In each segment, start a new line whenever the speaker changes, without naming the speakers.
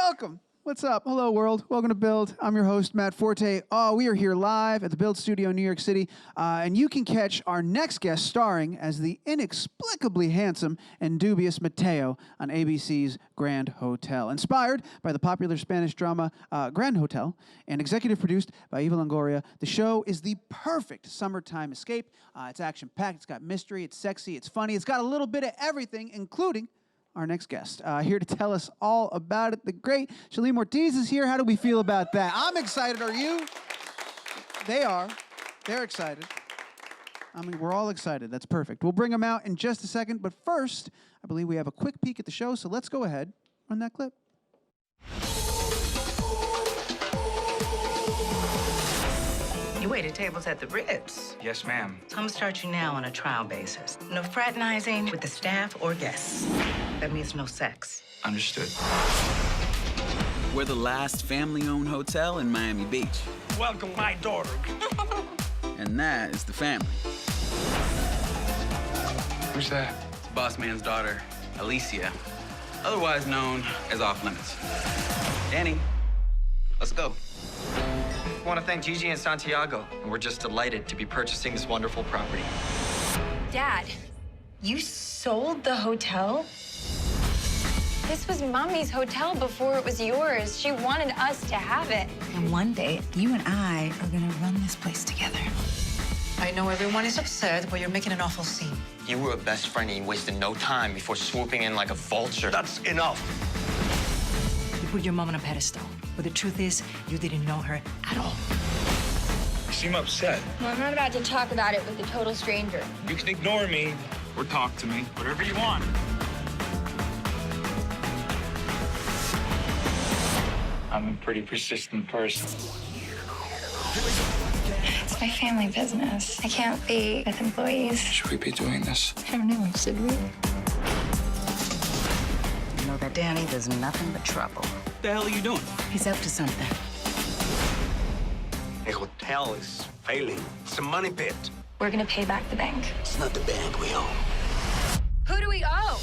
welcome. What's up? Hello, world. Welcome to Build. I'm your host, Matt Forte. We are here live at the Build Studio in New York City, and you can catch our next guest starring as the inexplicably handsome and dubious Mateo on ABC's Grand Hotel. Inspired by the popular Spanish drama Grand Hotel and executive produced by Eva Longoria, the show is the perfect summertime escape. It's action-packed, it's got mystery, it's sexy, it's funny, it's got a little bit of everything, including our next guest. Here to tell us all about it, the great Shalim Ortiz is here. How do we feel about that? I'm excited. Are you? They are. They're excited. I mean, we're all excited. That's perfect. We'll bring them out in just a second. But first, I believe we have a quick peek at the show. So let's go ahead, run that clip.
You waited tables at the Ritz.
Yes, ma'am.
So I'm gonna start you now on a trial basis. No fraternizing with the staff or guests. That means no sex.
Understood.
We're the last family-owned hotel in Miami Beach.
Welcome my daughter.
And that is the family.
Who's that?
It's boss man's daughter, Alicia, otherwise known as Off Limits. Danny, let's go.
I want to thank Gigi and Santiago, and we're just delighted to be purchasing this wonderful property.
Dad, you sold the hotel? This was Mommy's hotel before it was yours. She wanted us to have it.
And one day, you and I are gonna run this place together.
I know everyone is upset, but you're making an awful scene.
You were a best friend and you wasted no time before swooping in like a vulture.
That's enough.
You put your mom on a pedestal, but the truth is, you didn't know her at all.
You seem upset.
Well, I'm not about to talk about it with a total stranger.
You can ignore me or talk to me, whatever you want. I'm a pretty persistent person.
It's my family business. I can't be with employees.
Should we be doing this?
I don't know, should we?
You know that Danny does nothing but trouble.
What the hell are you doing?
He's up to something.
The hotel is failing. It's a money pit.
We're gonna pay back the bank.
It's not the bank we owe.
Who do we owe?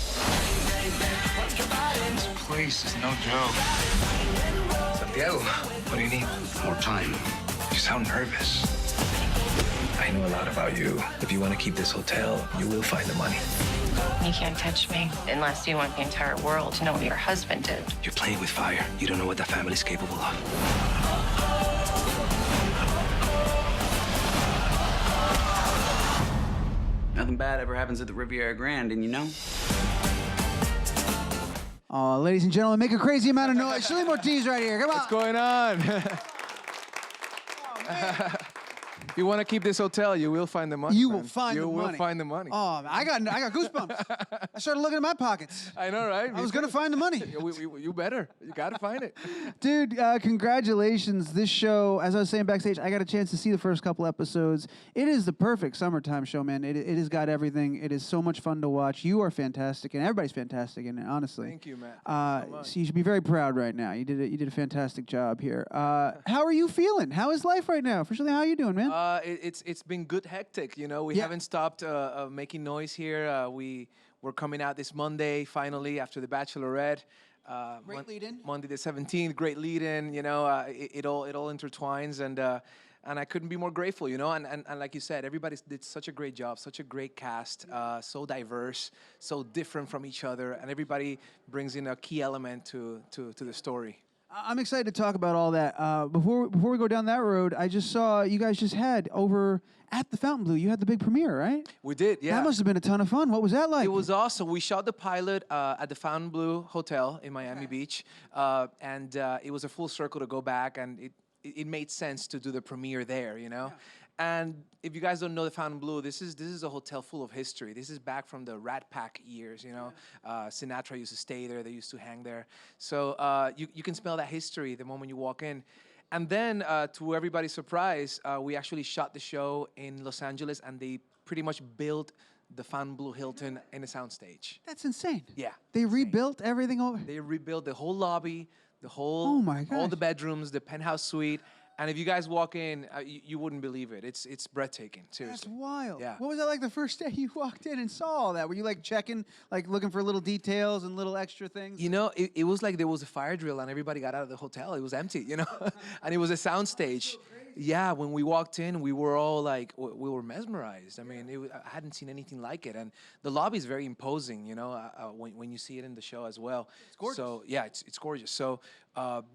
This place is no joke. Santiago, what do you need?
More time.
You sound nervous. I know a lot about you. If you want to keep this hotel, you will find the money.
You can't touch me unless you want the entire world to know what your husband did.
You're playing with fire. You don't know what that family's capable of.
Nothing bad ever happens at the Riviera Grand, and you know?
Ladies and gentlemen, make a crazy amount of noise. Shalim Ortiz right here. Come on.
What's going on? If you want to keep this hotel, you will find the money.
You
man.
will find the money.
You will find the money.
Oh, I got goosebumps. I started looking at my pockets.
I know, right?
I was going to find the money.
You better. You got to find it.
Dude, congratulations. This show, as I was saying backstage, I got a chance to see the first couple episodes. It is the perfect summertime show, man. It has got everything. It is so much fun to watch. You are fantastic, and everybody's fantastic in it, honestly.
Thank you, Matt.
So you should be very proud right now. You did a fantastic job here. How are you feeling? How is life right now? Officially, how are you doing, man?
It's been good hectic, you know. We haven't stopped making noise here. We're coming out this Monday, finally, after The Bachelorette.
Great lead-in.
Monday the 17th, great lead-in, you know. It all intertwines, and I couldn't be more grateful, you know. And like you said, everybody did such a great job, such a great cast, so diverse, so different from each other, and everybody brings in a key element to the story.
I'm excited to talk about all that. Before we go down that road, I just saw you guys just had over at the Fontainebleau. You had the big premiere, right?
We did, yeah.
That must have been a ton of fun. What was that like?
It was awesome. We shot the pilot at the Fontainebleau Hotel in Miami Beach, and it was a full circle to go back, and it made sense to do the premiere there, you know. Yeah. And if you guys don't know the Fontainebleau, this is a hotel full of history. This is back from the Rat Pack years, you know. Sinatra used to stay there. They used to hang there. So you can smell that history the moment you walk in. And then, to everybody's surprise, we actually shot the show in Los Angeles, and they pretty much built the Fontainebleau Hilton in a soundstage.
That's insane.
Yeah.
They rebuilt everything over?
They rebuilt the whole lobby,
oh my gosh,
all the bedrooms, the penthouse suite, And if you guys walk in, you wouldn't believe it. It's breathtaking, seriously.
That's wild.
Yeah.
What was that like the first day you walked in and saw all that? Were you like checking, like looking for little details and little extra things?
You know, it was like there was a fire drill and everybody got out of the hotel. It was empty, you know, and it was a sound stage. Yeah, when we walked in, we were all like, we were mesmerized. I mean, I hadn't seen anything like it. And the lobby is very imposing, you know, when you see it in the show as well.
It's gorgeous.
So, yeah, it's gorgeous. So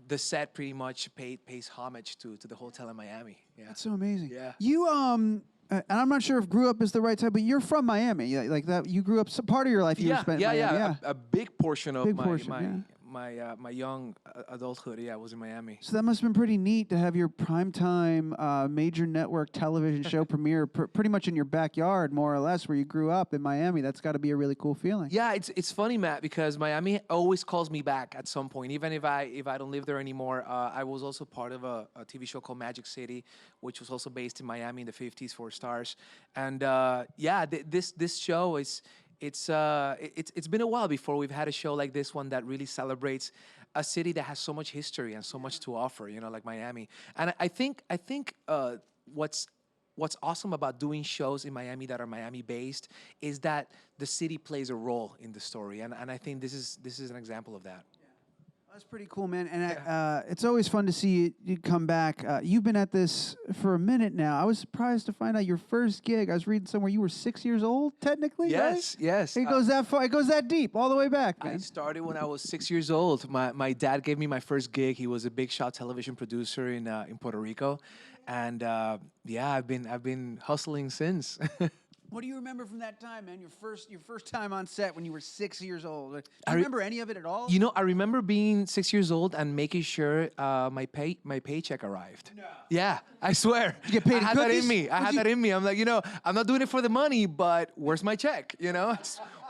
the set pretty much pays homage to the hotel in Miami. Yeah.
That's so amazing.
Yeah.
You, and I'm not sure if grew up is the right type, but you're from Miami. Like that, you grew up, some part of your life you spent in Miami.
Yeah. A big portion of
my
my young adulthood, was in Miami.
So that must have been pretty neat to have your primetime major network television show premiere pretty much in your backyard, more or less, where you grew up in Miami. That's got to be a really cool feeling.
Yeah, it's funny, Matt, because Miami always calls me back at some point, even if I don't live there anymore. I was also part of a TV show called Magic City, which was also based in Miami in the 50s for Stars. And this show is. It's been a while before we've had a show like this one that really celebrates a city that has so much history and so much to offer, you know, like Miami. And I think what's awesome about doing shows in Miami that are Miami based is that the city plays a role in the story, and I think this is an example of that.
That's pretty cool, man. And it's always fun to see you come back. You've been at this for a minute now. I was surprised to find out your first gig. I was reading somewhere you were 6 years old, technically.
Yes,
right?
yes.
It goes that far. It goes that deep, all the way back, man.
I started when I was 6 years old. My dad gave me my first gig. He was a big shot television producer in Puerto Rico, and I've been hustling since.
What do you remember from that time, man? Your first time on set when you were 6 years old. Do you remember any of it at all?
You know, I remember being 6 years old and making sure my paycheck arrived. No. Yeah, I swear.
Did you get paid in
I had that
cookies?
in me. I had that in me. I'm like, you know, I'm not doing it for the money, but where's my check? You know,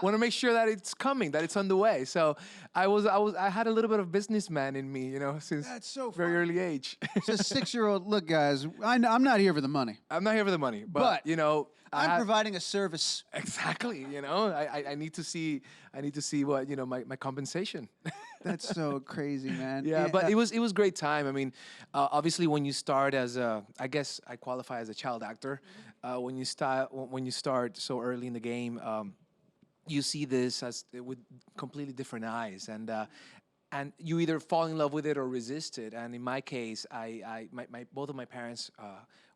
want to make sure that it's coming, that it's on the way. So I had a little bit of businessman in me, you know, since very early age.
So 6-year-old, look, guys, I'm not here for the money.
I'm not here for the money, but you know,
I'm providing a service.
Exactly, you know, I need to see what, you know, my compensation.
That's so crazy, man.
Yeah, but it was great time. I mean, obviously when you start as I guess I qualify as a child actor, when you start so early in the game, you see this as with completely different eyes, and you either fall in love with it or resist it. And in my case, both of my parents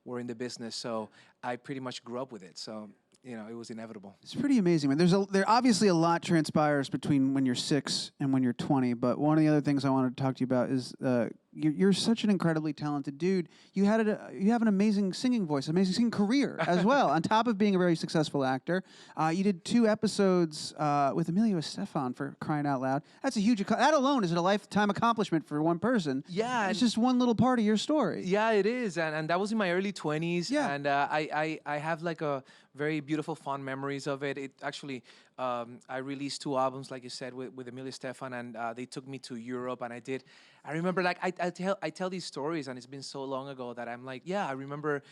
were in the business, so I pretty much grew up with it. So, you know, it was inevitable.
It's pretty amazing, man. There obviously a lot transpires between when you're 6 and when you're 20, but one of the other things I wanted to talk to you about is you're such an incredibly talented dude. You have an amazing singing voice, amazing singing career as well. On top of being a very successful actor, you did 2 episodes with Emilio Estefan, for crying out loud. That's a huge. That alone is a lifetime accomplishment for one person.
Yeah,
it's just one little part of your story.
Yeah, it is, and that was in my early 20s.
Yeah.
And I have like a very beautiful, fond memories of it. It actually, I released 2 albums, like you said, with Emilio Estefan, and they took me to Europe, and I remember, like, I tell these stories, and it's been so long ago that I'm like, yeah, I remember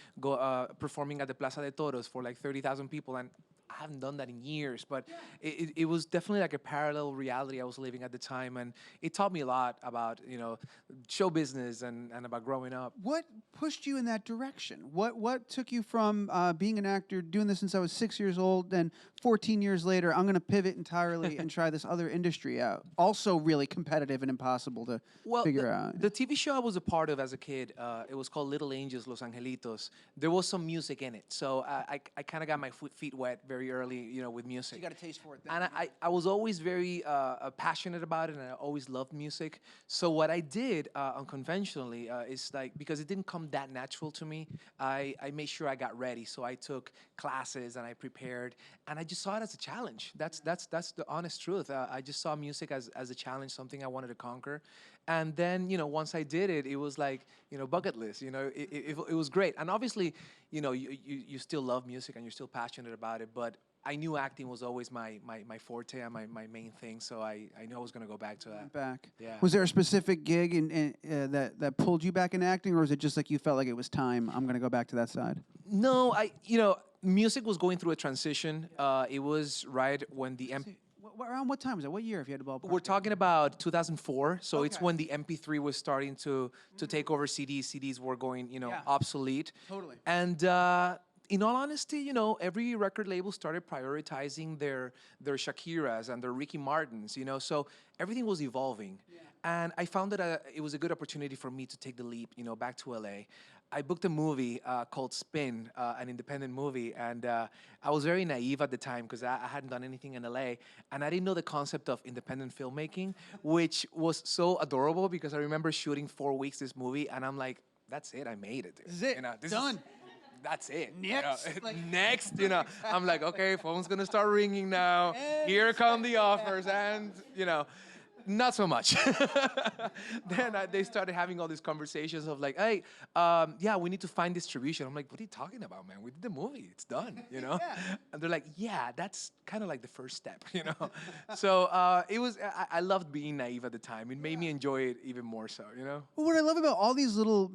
performing at the Plaza de Toros for like 30,000 people, and I haven't done that in years, but it was definitely like a parallel reality I was living at the time, and it taught me a lot about, you know, show business and about growing up.
What pushed you in that direction? What took you from being an actor, doing this since I was 6 years old, then 14 years later, I'm going to pivot entirely and try this other industry out? Also really competitive and impossible to figure out.
The TV show I was a part of as a kid, it was called Little Angels, Los Angelitos. There was some music in it, so I kind of got my feet wet very early, you know, with music.
You got a taste for it then.
And I was always very passionate about it, and I always loved music. So what I did unconventionally is, like, because it didn't come that natural to me, I made sure I got ready. So I took classes and I prepared, and I just saw it as a challenge. That's the honest truth. I just saw music as a challenge, something I wanted to conquer. And then, you know, once I did it, it was like, you know, bucket list. You know, it was great. And obviously, you know, you still love music and you're still passionate about it. But I knew acting was always my forte and my main thing. So I knew I was going to go back to that. Yeah.
Was there a specific gig that pulled you back in acting, or was it just like you felt like it was time, I'm going to go back to that side?
No, you know, music was going through a transition. It was right when
around what time was that? What year, if you had to ballpark?
We're talking about 2004, so it's
Okay.
when the MP3 was starting to take over CDs. CDs were going,
Yeah.
obsolete.
Totally.
And in all honesty, every record label started prioritizing their Shakiras and their Ricky Martins. So everything was evolving. And I found that it was a good opportunity for me to take the leap, back to LA. I booked a movie called Spin, an independent movie, and I was very naive at the time because I hadn't done anything in LA, and I didn't know the concept of independent filmmaking, which was so adorable because I remember shooting 4 weeks this movie, and I'm like, that's it, I made it. Dude.
This is it.
This
Done.
That's it.
Next.
Next, I'm like, okay, phone's gonna start ringing now. Here come the offers, and not so much. Then they started having all these conversations of like, hey, yeah, we need to find distribution. I'm like, what are you talking about, man? We did the movie, it's done, And they're like, yeah, that's kind of like the first step, So it was, I loved being naive at the time. It made me enjoy it even more so,
Well, what I love about all these little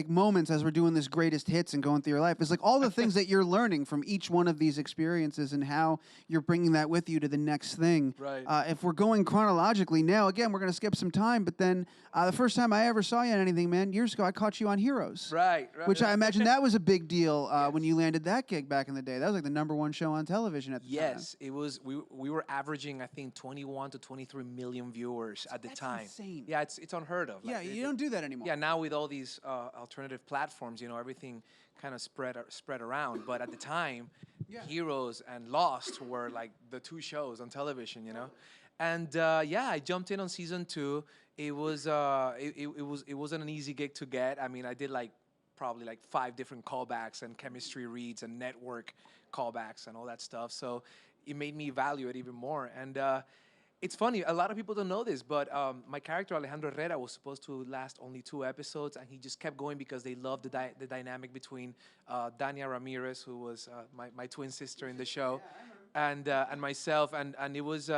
moments as we're doing this greatest hits and going through your life is like all the things that you're learning from each one of these experiences and how you're bringing that with you to the next thing.
Right.
If we're going chronologically now, again, we're going to skip some time, but then the first time I ever saw you on anything, man, years ago, I caught you on Heroes.
Right.
Which I imagine that was a big deal when you landed that gig back in the day. That was like the #1 show on television at the time.
Yes, it was. We were averaging, I think, 21 to 23 million viewers at the time.
Insane.
Yeah, it's unheard of.
Yeah, you don't do that anymore.
Yeah, now with all these alternative platforms, everything kind of spread around. But at the time, Heroes and Lost were like the two shows on television, And I jumped in on season 2. It was it wasn't an easy gig to get. I mean, I did probably 5 different callbacks and chemistry reads and network callbacks and all that stuff. So it made me value it even more. And it's funny, a lot of people don't know this, but my character Alejandro Herrera was supposed to last only 2 episodes, and he just kept going because they loved the dynamic between Dania Ramirez, who was my twin sister in the show, and myself, and it was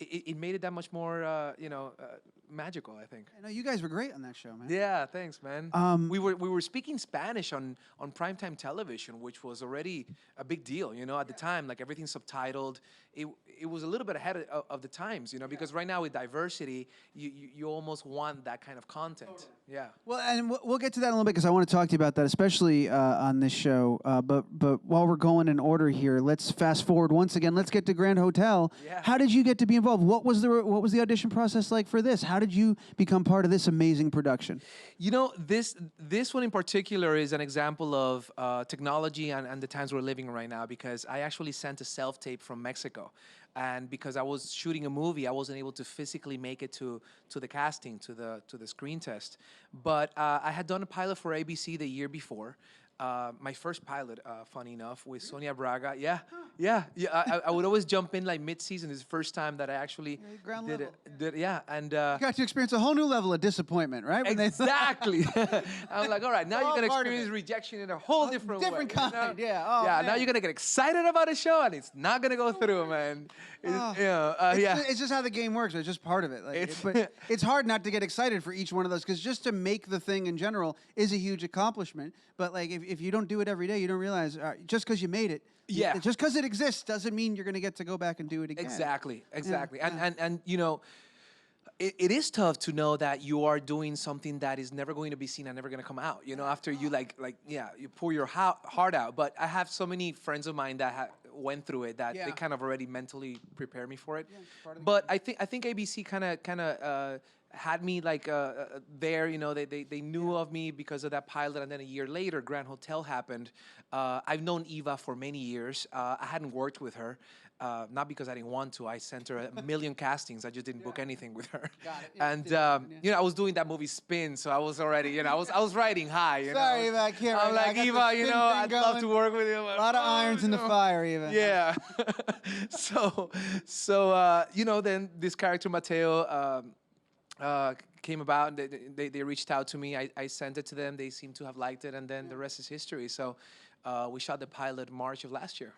it made it that much more magical, I think.
I know you guys were great on that show, man.
Yeah, thanks, man. We were speaking Spanish on primetime television, which was already a big deal, at the time. Like everything subtitled. It was a little bit ahead of the times, because right now with diversity, you almost want that kind of content. Totally. Yeah.
Well, and we'll get to that in a little bit because I want to talk to you about that, especially on this show. But while we're going in order here, let's fast forward once again. Let's get to Grand Hotel.
Yeah.
How did you get to be involved? What was the audition process like for this? How did you become part of this amazing production?
This one in particular is an example of technology and the times we're living in right now, because I actually sent a self-tape from Mexico. And because I was shooting a movie, I wasn't able to physically make it to the casting, to the screen test. But I had done a pilot for ABC the year before. My first pilot, funny enough, with Sonia Braga. Yeah. I would always jump in mid-season. It's the first time that I actually did it. And
you got to experience a whole new level of disappointment, right? When
exactly. I'm like, all right, now you're gonna experience rejection in a whole different way.
Kind. Yeah.
Oh,
man.
Now you're gonna get excited about a show, and it's not gonna go through, man.
It's just how the game works. It's just part of it. But it's hard not to get excited for each one of those, because just to make the thing in general is a huge accomplishment. But if you don't do it every day, you don't realize just because you made it.
Yeah.
Just because it exists doesn't mean you're going to get to go back and do it again.
Exactly.
Yeah.
And it is tough to know that you are doing something that is never going to be seen and never going to come out. After you you pour your heart out. But I have so many friends of mine that went through it that they kind of already mentally prepared me for it. Yeah, but I think ABC kind of had me there. They knew of me because of that pilot, and then a year later, Grand Hotel happened. I've known Eva for many years. I hadn't worked with her. Not because I didn't want to. I sent her a million castings. I just didn't book anything with her.
Got it.
And I was doing that movie Spin, so I was already, I was riding high.
Sorry, Eva, I can't.
I'm like, Eva, I'd love to work with you.
A lot of irons in the fire, Eva.
Yeah. so then this character Mateo came about, and they reached out to me. I sent it to them. They seem to have liked it, and then the rest is history. So we shot the pilot March of last year.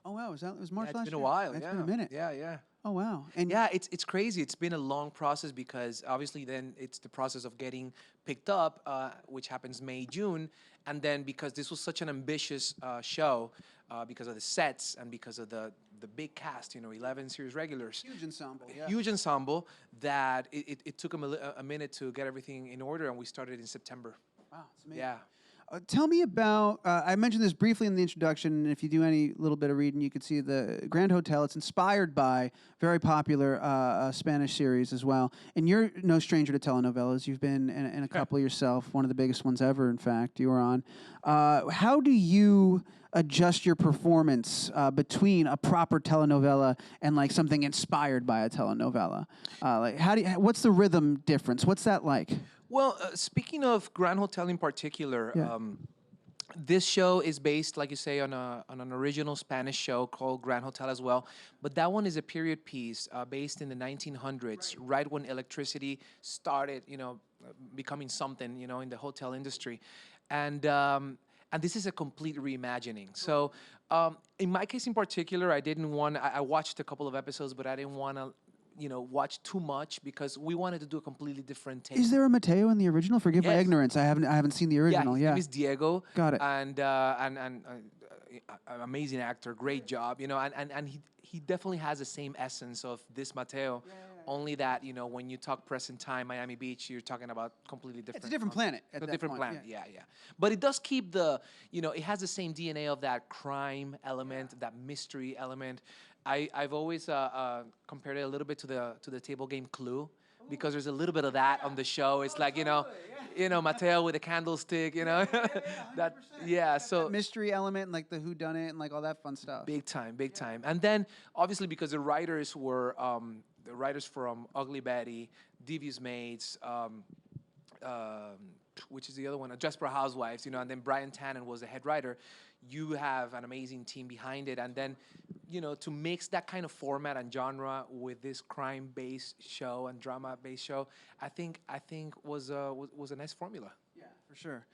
Oh, wow. It was March last year?
It's been a while.
It's been a minute.
Yeah.
Oh, wow. And
yeah, it's crazy. It's been a long process because obviously then it's the process of getting picked up, which happens May, June. And then because this was such an ambitious show, because of the sets and because of the the big cast, 11 series regulars.
Huge ensemble, yeah.
Huge ensemble that it took them a minute to get everything in order, and we started in September.
Wow, it's amazing.
Yeah.
Tell me about, I mentioned this briefly in the introduction, and if you do any little bit of reading, you could see the Grand Hotel. It's inspired by very popular Spanish series as well. And you're no stranger to telenovelas. You've been in a couple yourself, one of the biggest ones ever, in fact, you were on. How do you adjust your performance between a proper telenovela and like something inspired by a telenovela? What's the rhythm difference? What's that like?
Well, speaking of Grand Hotel in particular,
Yeah.
this show is based, like you say, on an original Spanish show called Grand Hotel as well. But that one is a period piece based in the 1900s, right when electricity started, becoming something, in the hotel industry. And this is a complete reimagining. So in my case in particular, I watched a couple of episodes, but I didn't want to watch too much because we wanted to do a completely different take.
Is there a Mateo in the original? Forgive my ignorance. I haven't seen the original.
His name is Diego.
Got it.
And an amazing actor, great job. And he definitely has the same essence of this Mateo. Only that when you talk present time, Miami Beach, you're talking about completely different.
It's a different planet. At
A
that
different
point,
planet. Yeah. But it does keep it has the same DNA of that crime element, that mystery element. I've always compared it a little bit to the table game Clue, because there's a little bit of that on the show. It's like Mateo with a candlestick, so
that mystery element and like the whodunit and like all that fun stuff.
Big time. And then obviously because the writers were the writers from Ugly Betty, Devious Maids, which is the other one, Desperate Housewives, and then Brian Tannen was the head writer. You have an amazing team behind it, and then to mix that kind of format and genre with this crime-based show and drama-based show, I think was a nice formula.
Yeah, for sure.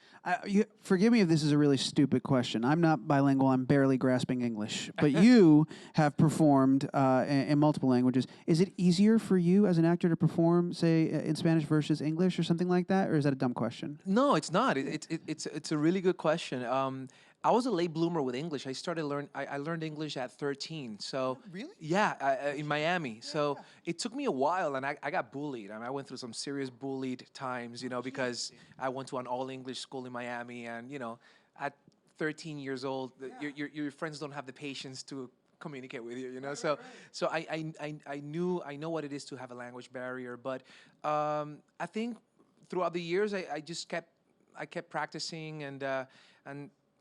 Forgive me if this is a really stupid question. I'm not bilingual. I'm barely grasping English. But you have performed in multiple languages. Is it easier for you as an actor to perform, say, in Spanish versus English or something like that? Or is that a dumb question?
No, it's not. It's a really good question. I was a late bloomer with English. I learned English at 13. So
really?
Yeah, in Miami. So it took me a while, and I got bullied. I went through some serious bullied times, because I went to an all-English school in Miami, and at 13 years old, your friends don't have the patience to communicate with you, So I know what it is to have a language barrier, but I think throughout the years I kept practicing and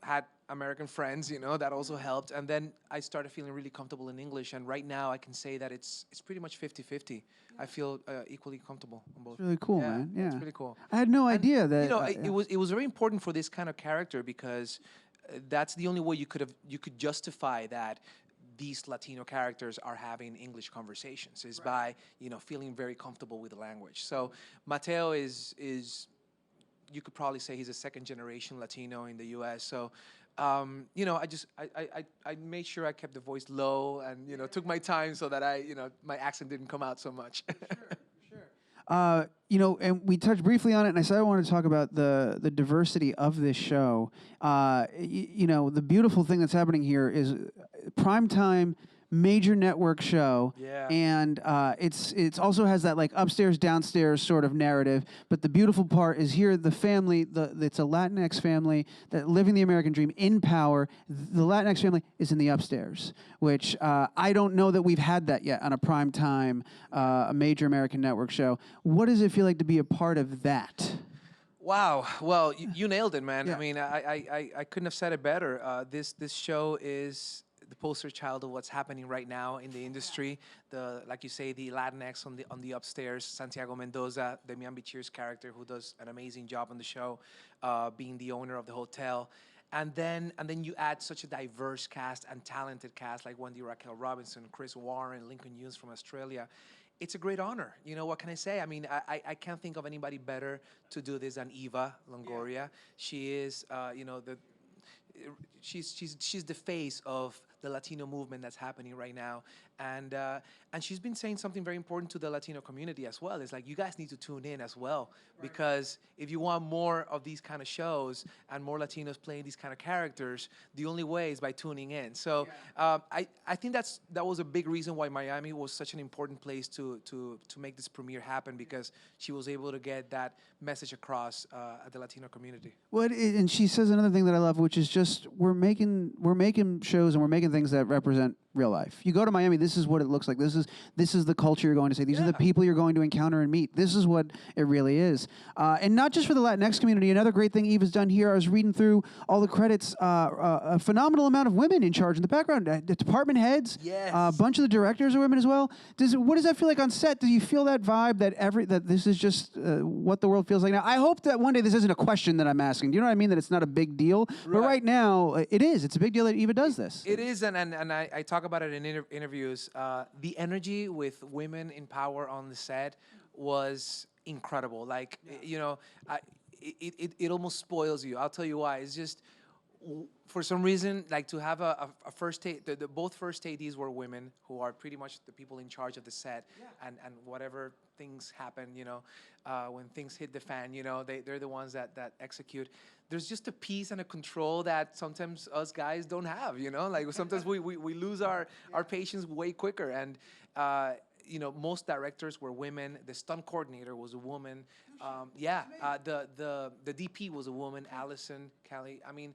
had American friends, that also helped. And then I started feeling really comfortable in English. And right now I can say that it's pretty much 50-50. I feel equally comfortable on both.
It's really cool, man. Yeah.
It's really cool.
I had no idea that.
It was very important for this kind of character because that's the only way you could justify that these Latino characters are having English conversations is by, feeling very comfortable with the language. So Mateo is you could probably say he's a second generation Latino in the U.S. So, I made sure I kept the voice low and, took my time so that my accent didn't come out so much.
Sure. And we touched briefly on it, and I said I wanted to talk about the diversity of this show. The beautiful thing that's happening here is primetime major network show, and it's also has that like upstairs downstairs sort of narrative. But the beautiful part is here the family, it's a Latinx family that living the American dream in power. The Latinx family is in the upstairs, which I don't know that we've had that yet on a primetime a major American network show. What does it feel like to be a part of that?
Wow. Well, you nailed it, man.
Yeah.
I mean, I couldn't have said it better. This show is the poster child of what's happening right now in the industry. Like you say, the Latinx on the upstairs, Santiago Mendoza, the Miami Cheers character, who does an amazing job on the show, being the owner of the hotel. And then you add such a diverse cast and talented cast like Wendy Raquel Robinson, Chris Warren, Lincoln Hughes from Australia. It's a great honor. What can I say? I mean, I can't think of anybody better to do this than Eva Longoria. She is, she's the face of the Latino movement that's happening right now. And she's been saying something very important to the Latino community as well. It's like, you guys need to tune in as well, because if you want more of these kind of shows and more Latinos playing these kind of characters, the only way is by tuning in. So I think that was a big reason why Miami was such an important place to make this premiere happen, because she was able to get that message across at the Latino community.
Well, and she says another thing that I love, which is just we're making shows and we're making things that represent real life. You go to Miami, this is what it looks like. This is the culture you're going to see. These are the people you're going to encounter and meet. This is what it really is. And not just for the Latinx community. Another great thing Eva's done here, I was reading through all the credits, a phenomenal amount of women in charge in the background. The department heads, a bunch of the directors are women as well. What does that feel like on set? Do you feel that vibe that this is just what the world feels like now? I hope that one day this isn't a question that I'm asking. Do you know what I mean? That it's not a big deal. But right now, it is. It's a big deal that Eva does this.
It is, and I talk about it in interviews. The energy with women in power on the set was incredible. Like, you know, it almost spoils you. I'll tell you why. It's just, for some reason, like, to have a first aid, both first ADs were women, who are pretty much the people in charge of the set, and whatever things happen, you know, when things hit the fan, you know, they're the ones that execute. There's just a peace and a control that sometimes us guys don't have, you know, like sometimes we lose our patience way quicker. And you know, most directors were women. The stunt coordinator was a woman. The DP was a woman, Allison Kelly. I mean,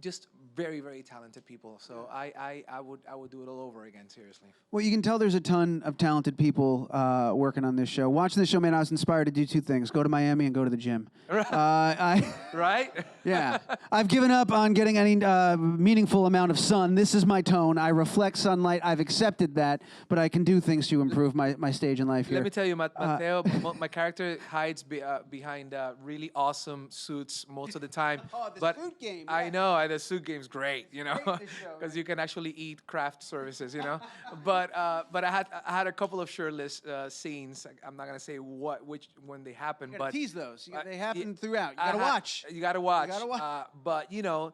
just very, very talented people. So I would do it all over again, seriously.
Well, you can tell there's a ton of talented people working on this show. Watching this show, man, I was inspired to do two things: go to Miami and go to the gym.
Right?
Yeah. I've given up on getting any meaningful amount of sun. This is my tone. I reflect sunlight. I've accepted that, but I can do things to improve my stage in life here.
Let me tell you, Mateo, my character hides behind really awesome suits most of the time.
The suit game. Yeah.
I know, the suit game's great, you know, because you can actually eat craft services, you know. But I had a couple of shirtless scenes. I'm not gonna say when they happened,
You
but
gotta tease those. They happen throughout. You gotta watch.
You gotta watch. But you know,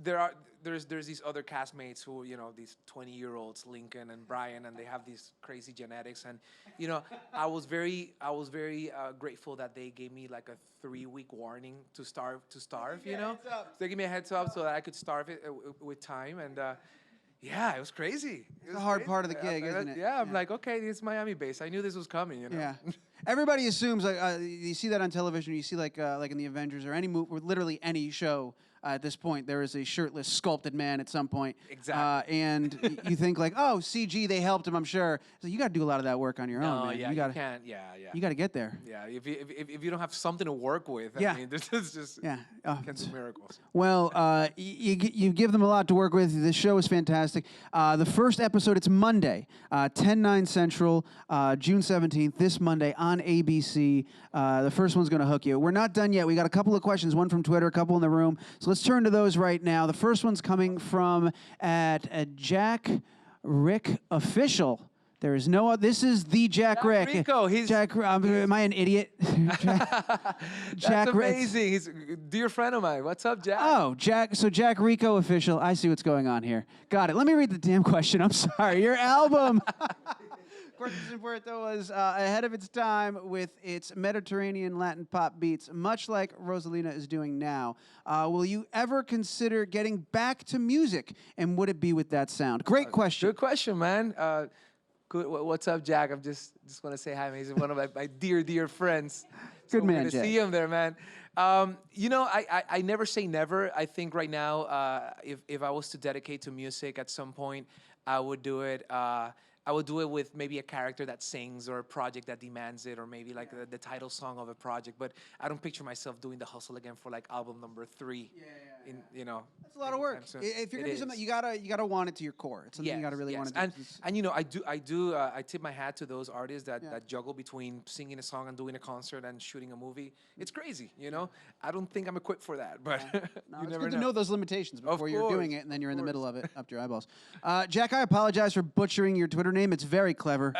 there's these other castmates who, you know, these 20-year-olds, Lincoln and Brian, and they have these crazy genetics. And you know, I was very grateful that they gave me like a 3-week warning to starve. You know, so they gave me a heads up so that I could starve it with time. And yeah, it was crazy.
It's the hard part of the gig, isn't it?
Yeah, I'm like, okay, it's Miami base. I knew this was coming, you know.
Yeah. Everybody assumes, like, you see that on television, you see like in the Avengers or any movie, or literally any show at this point, there is a shirtless, sculpted man at some point.
Exactly.
And you think like, oh, CG, they helped him, I'm sure. So you got to do a lot of that work on your own, man.
Yeah, you can't. Yeah.
You got to get there.
Yeah, if you don't have something to work with, I mean, this is just can do miracles.
Well, you give them a lot to work with. The show is fantastic. The first episode, it's Monday, 10/9 Central, June 17th, this Monday on ABC. The first one's going to hook you. We're not done yet. We got a couple of questions, one from Twitter, a couple in the room. So let's turn to those right now. The first one's coming from at Jack Rick Official. There is no other. This is the Jack Rick.
Rico,
am I an idiot?
That's amazing. He's a dear friend of mine. What's up, Jack?
Oh, Jack. So Jack Rico Official. I see what's going on here. Got it. Let me read the damn question. I'm sorry. Your album. Puerto Puerto was ahead of its time with its Mediterranean Latin pop beats, much like Rosalina is doing now. Will you ever consider getting back to music, and would it be with that sound? Great question.
Good question, man. Good. What's up, Jack? I'm just want to say hi, man. He's one of my dear friends.
Good man,
Good to
Jack.
see him there, man. You know, I never say never. I think right now, if I was to dedicate to music at some point, I would do it. I would do it with maybe a character that sings or a project that demands it, or maybe like the title song of a project. But I don't picture myself doing the hustle again for like album number 3. You know,
that's a lot of work. If you're gonna do something, you gotta want it to your core. It's something you gotta really want to do.
And you know, I tip my hat to those artists that juggle between singing a song and doing a concert and shooting a movie. It's crazy, you know. I don't think I'm equipped for that, but
no,
you
it's
never
good to know those limitations before you're doing it, and then you're in the middle of it up to your eyeballs. Jack, I apologize for butchering your Twitter name. name. It's very clever.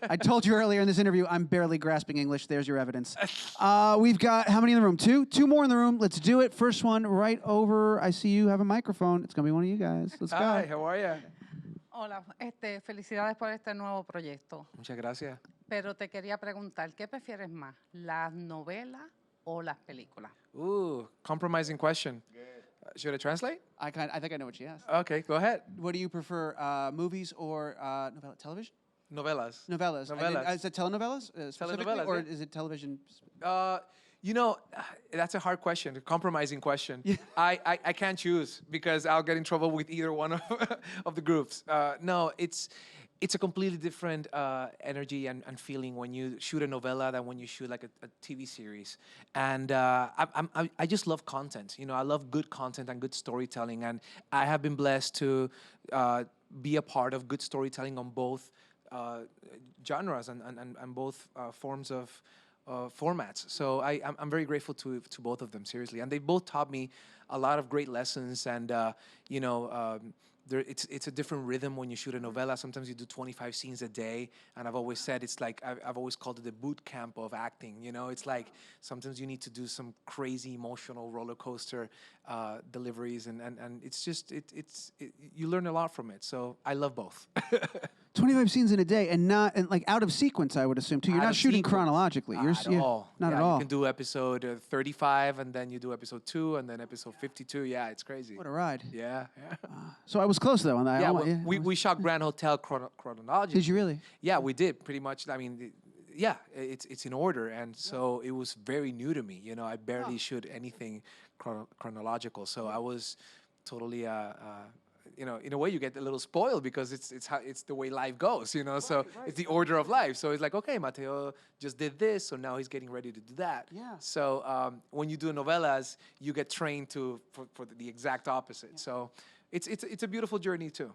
I told you earlier in this interview, I'm barely grasping English. There's your evidence. We've got, how many in the room? Two more in the room. Let's do it. First one right over. I see you have a microphone. It's going to be one of you guys. Let's go.
Hi, how are you?
Hola, felicidades por este nuevo proyecto.
Muchas gracias.
Pero te quería preguntar, ¿qué prefieres más, las novelas o las películas?
Ooh, compromising question. Should I translate?
I think I know what she asked.
Okay, go ahead.
What do you prefer, movies or novella? Television?
Novelas.
Novellas.
Novellas.
Is it telenovelas specifically,
Telenovelas,
or
yeah.
is it television?
You know, that's a hard question, a compromising question. Yeah. I can't choose because I'll get in trouble with either one of the groups. No, it's a completely different energy and feeling when you shoot a novella than when you shoot like a TV series. And I just love content. You know, I love good content and good storytelling. And I have been blessed to be a part of good storytelling on both genres and both forms of formats. So I'm very grateful to both of them, seriously. And they both taught me a lot of great lessons. And, you know, it's a different rhythm when you shoot a novella. Sometimes you do 25 scenes a day. And I've always said it's like, I've always called it the boot camp of acting. You know, it's like sometimes you need to do some crazy emotional roller coaster deliveries. And it's just, you learn a lot from it. So I love both.
25 scenes in a day, and like out of sequence, I would assume too. You're not shooting chronologically. You're
Not at all.
Not at all.
You can do episode 35, and then you do episode 2, and then episode 52. Yeah, it's crazy.
What a ride.
Yeah.
So I was close though on that.
Yeah, we shot Grand Hotel chronologically.
Did you really?
Yeah, we did pretty much. I mean, yeah, it's in order, and so it was very new to me. You know, I barely shoot anything chronological, so I was totally. You know, in a way, you get a little spoiled because it's the way life goes. You know, so it's the order of life. So it's like, okay, Mateo just did this, so now he's getting ready to do that.
Yeah.
So when you do novellas, you get trained for the exact opposite. Yeah. So it's a beautiful journey too.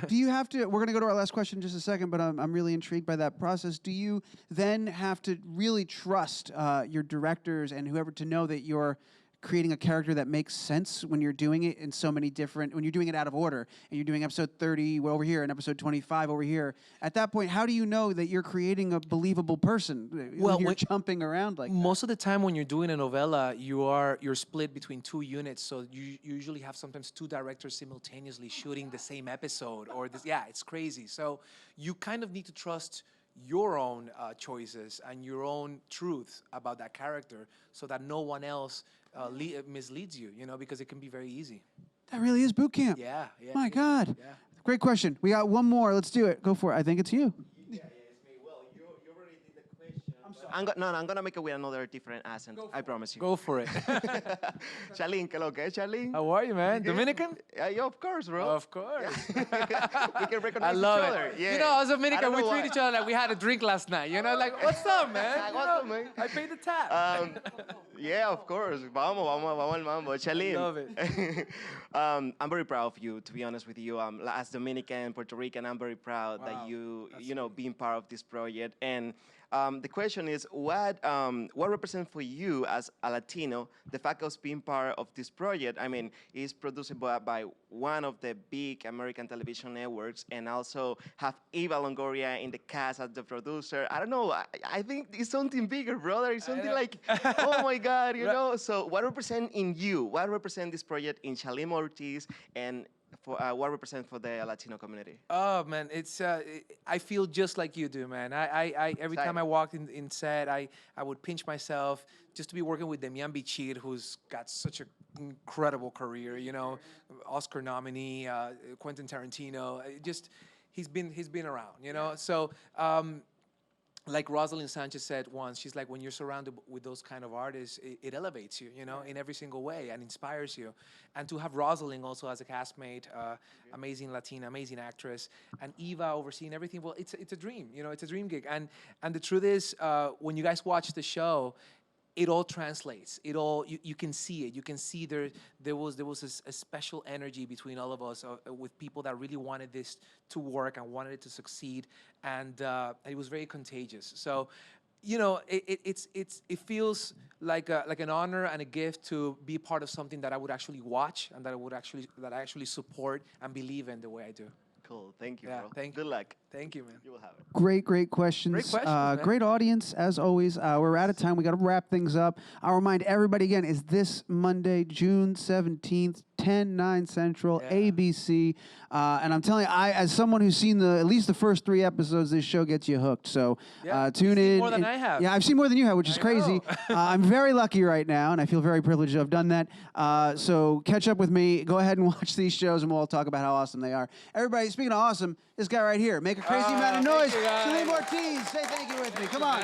Do you have to, we're going to go to our last question in just a second, but I'm really intrigued by that process. Do you then have to really trust your directors and whoever to know that you're creating a character that makes sense when you're doing it in so many different, when you're doing it out of order, and you're doing episode 30 over here and episode 25 over here? At that point, how do you know that you're creating a believable person when you're jumping around like that?
Most of the time when you're doing a novella, you're split between two units, so you usually have sometimes two directors simultaneously shooting the same episode, or this, yeah, it's crazy. So you kind of need to trust your own choices and your own truth about that character so that no one else misleads you, you know, because it can be very easy.
That really is boot camp.
Yeah.
My God.
Yeah.
Great question. We got one more. Let's do it. Go for it. I think it's you.
Yeah, it's me. Well, you already did the question. I'm sorry. I'm gonna make it with another different accent. I promise you.
Go for it.
Charlene, ¿qué lo que es, Charlene?
How are you, man? Dominican?
Yeah, of course, bro.
Of course.
We can recognize
I love
each other.
it.
Yeah.
You know, as Dominican, we
why.
treat each other like we had a drink last night. You know, like, what's up, man?
What's up, man?
I paid the tab.
Yeah, of course. Vamos al mambo. Shalim.
Love it.
I'm very proud of you, to be honest with you. As Dominican, Puerto Rican, I'm very proud that you know, being part of this project. And the question is, what represents for you as a Latino the fact of being part of this project? I mean, it's produced by one of the big American television networks, and also have Eva Longoria in the cast as the producer. I don't know. I think it's something bigger, brother. It's something like, oh my God, you know. So, what represents in you? What represents this project in Shalim Ortiz, and for what represents for the Latino community?
Oh man, it's I feel just like you do, man. I every time I walked in set, I would pinch myself just to be working with Demian Bichir, who's got such an incredible career. You know, Oscar nominee, Quentin Tarantino. He's been around. You know, so. Like Rosalind Sanchez said once, she's like, when you're surrounded with those kind of artists, it elevates you, you know, in every single way, and inspires you. And to have Rosalind also as a castmate, amazing Latina, amazing actress, and Eva overseeing everything, well, it's a dream, you know, it's a dream gig. And the truth is, when you guys watch the show, it all translates. It all you can see it. You can see there was a special energy between all of us with people that really wanted this to work and wanted it to succeed, and it was very contagious. So, you know, it feels like an honor and a gift to be part of something that I would actually watch and that I actually support and believe in the way I do.
Cool. Thank you,
Yeah,
bro.
thank
Good luck.
Thank you, man.
You will have it.
Great questions.
Great questions, man.
Great audience, as always. We're out of time. We got to wrap things up. I'll remind everybody again, is this Monday, June 17th, 10/9 Central, ABC. And I'm telling you, as someone who's seen at least the first 3 episodes, this show gets you hooked. So tune in.
More than I have.
Yeah, I've seen more than you have, which is crazy. I'm very lucky right now, and I feel very privileged to have done that. So catch up with me. Go ahead and watch these shows, and we'll all talk about how awesome they are. everybody, speaking of awesome, this guy right here. Make a crazy amount of noise. Shalim Ortiz, say thank you with me. Come on.